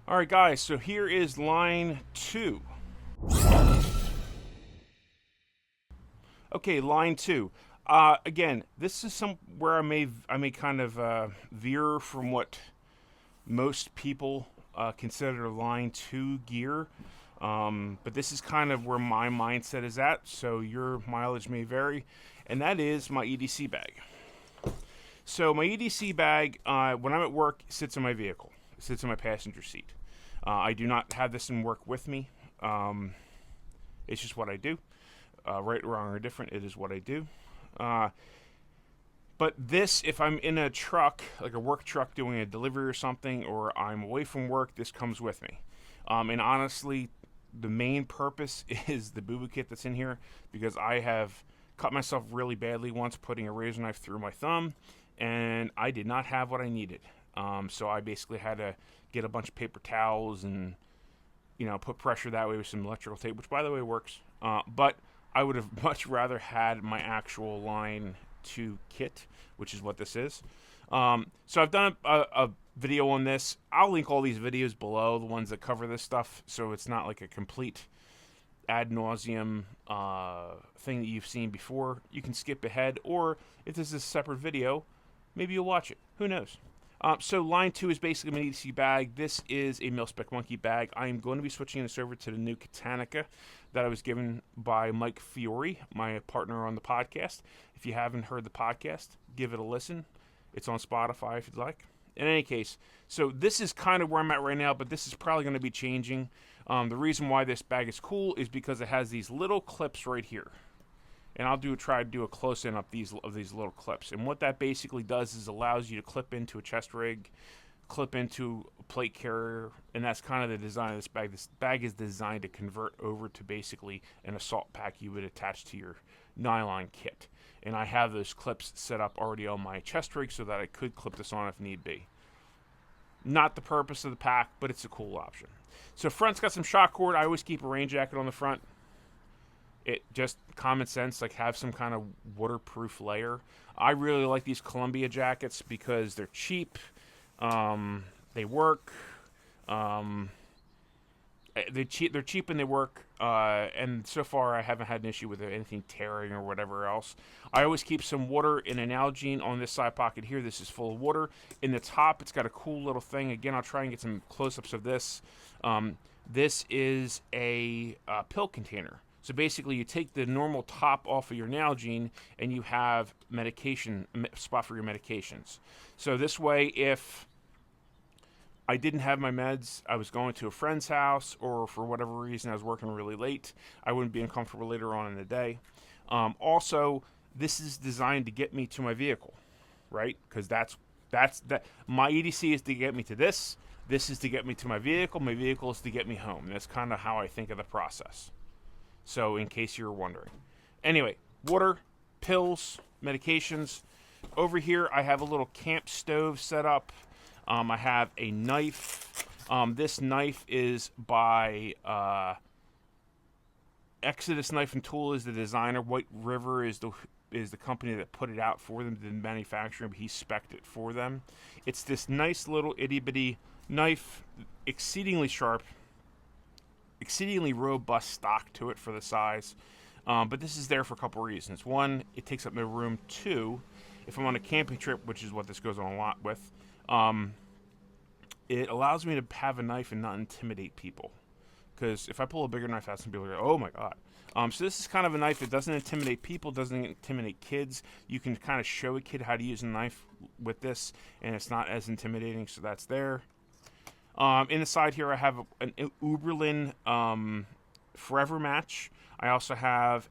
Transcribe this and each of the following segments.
All right, guys, so here is line 2. Okay, line 2. Again, this is where I may kind of veer from what most people consider line 2 gear. But this is kind of where my mindset is at, so your mileage may vary, and that is my EDC bag. So my EDC bag, when I'm at work, sits in my vehicle. It sits in my passenger seat. I do not have this in work with me. It's just what I do. Right, wrong, or different, it is what I do. But this, if I'm in a truck, like a work truck doing a delivery or something, or I'm away from work, this comes with me. And honestly, the main purpose is the boo-boo kit that's in here, because I have cut myself really badly once putting a razor knife through my thumb, and I did not have what I needed. So I basically had to get a bunch of paper towels and, put pressure that way with some electrical tape, which by the way works. But I would have much rather had my actual line 2 kit, which is what this is. So I've done a video on this. I'll link all these videos below, the ones that cover this stuff, so it's not like a complete ad nauseum thing that you've seen before. You can skip ahead, or if this is a separate video, maybe you'll watch it. Who knows? So line 2 is basically my EDC bag. This is a Milspec Monkey bag. I am going to be switching this over to the new Katanica that I was given by Mike Fiore, my partner on the podcast. If you haven't heard the podcast, give it a listen. It's on Spotify if you'd like. In any case, so this is kind of where I'm at right now, but this is probably going to be changing. The reason why this bag is cool is because it has these little clips right here. And I'll try to do a close-in of these little clips. And what that basically does is allows you to clip into a chest rig, clip into a plate carrier, and that's kind of the design of this bag. This bag is designed to convert over to basically an assault pack you would attach to your nylon kit. And I have those clips set up already on my chest rig so that I could clip this on if need be. Not the purpose of the pack, but it's a cool option. So front's got some shock cord. I always keep a rain jacket on the front. It just common sense, like have some kind of waterproof layer. I really like these Columbia jackets because they're cheap. They work. They're cheap and they work. And so far, I haven't had an issue with anything tearing or whatever else. I always keep some water in an Nalgene on this side pocket here. This is full of water. In the top, it's got a cool little thing. Again, I'll try and get some close-ups of this. This is a pill container. So basically, you take the normal top off of your Nalgene, and you have spot for your medications. So this way, if I didn't have my meds, I was going to a friend's house, or for whatever reason I was working really late, I wouldn't be uncomfortable later on in the day. Also, this is designed to get me to my vehicle, right? Because that's my EDC is to get me to this. This is to get me to my vehicle. My vehicle is to get me home. And that's kind of how I think of the process. So in case you're wondering. Anyway, water, pills, medications. Over here, I have a little camp stove set up. I have a knife. This knife is by Exodus Knife and Tool is the designer. White River is the company that put it out for them, the manufacturer, but he spec'd it for them. It's this nice little itty-bitty knife, exceedingly sharp, exceedingly robust stock to it for the size. But this is there for a couple reasons. One, it takes up no room. Two, if I'm on a camping trip, which is what this goes on a lot with, it allows me to have a knife and not intimidate people. Because if I pull a bigger knife out, some people go, oh my god. So this is kind of a knife that doesn't intimidate people, doesn't intimidate kids. You can kind of show a kid how to use a knife with this, and it's not as intimidating, so that's there. In the side here, I have an Uberlin Forever Match. I also have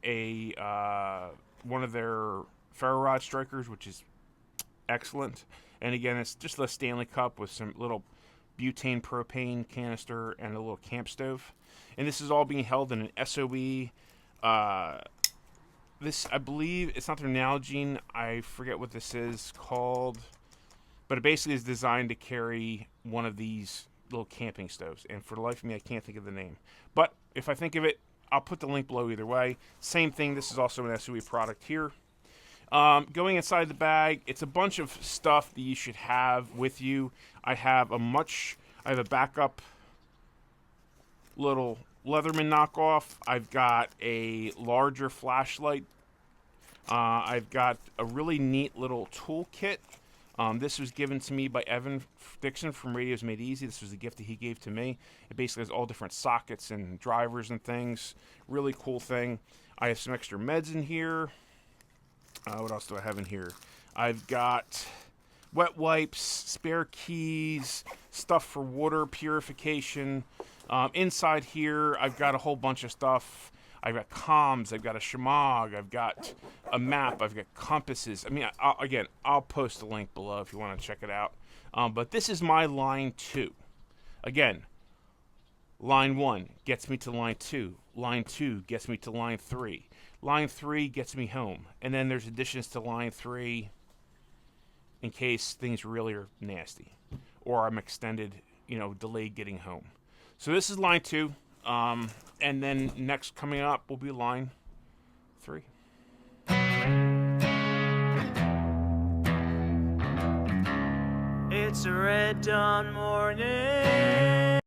one of their ferro rod strikers, which is excellent. And again, it's just a Stanley cup with some little butane propane canister and a little camp stove. And this is all being held in an SOE. This, I believe, it's not their Nalgene. I forget what this is called. But it basically is designed to carry one of these little camping stoves. And for the life of me, I can't think of the name. But if I think of it, I'll put the link below either way. Same thing. This is also an SOE product here. Going inside the bag, it's a bunch of stuff that you should have with you. I have a backup little Leatherman knockoff. I've got a larger flashlight. I've got a really neat little toolkit. This was given to me by Evan Dixon from Radios Made Easy. This was a gift that he gave to me. It basically has all different sockets and drivers and things. Really cool thing. I have some extra meds in here. What else do I have in here? I've got wet wipes, spare keys, stuff for water purification. Inside here, I've got a whole bunch of stuff. I've got comms, I've got a Shemagh, I've got a map, I've got compasses. I mean, I'll post a link below if you want to check it out. But this is my line 2. Again, line 1 gets me to line 2. Line 2 gets me to line 3. Line 3 gets me home. And then there's additions to line 3 in case things really are nasty. Or I'm extended, delayed getting home. So this is line 2. And then next coming up will be line 3. It's a red dawn morning.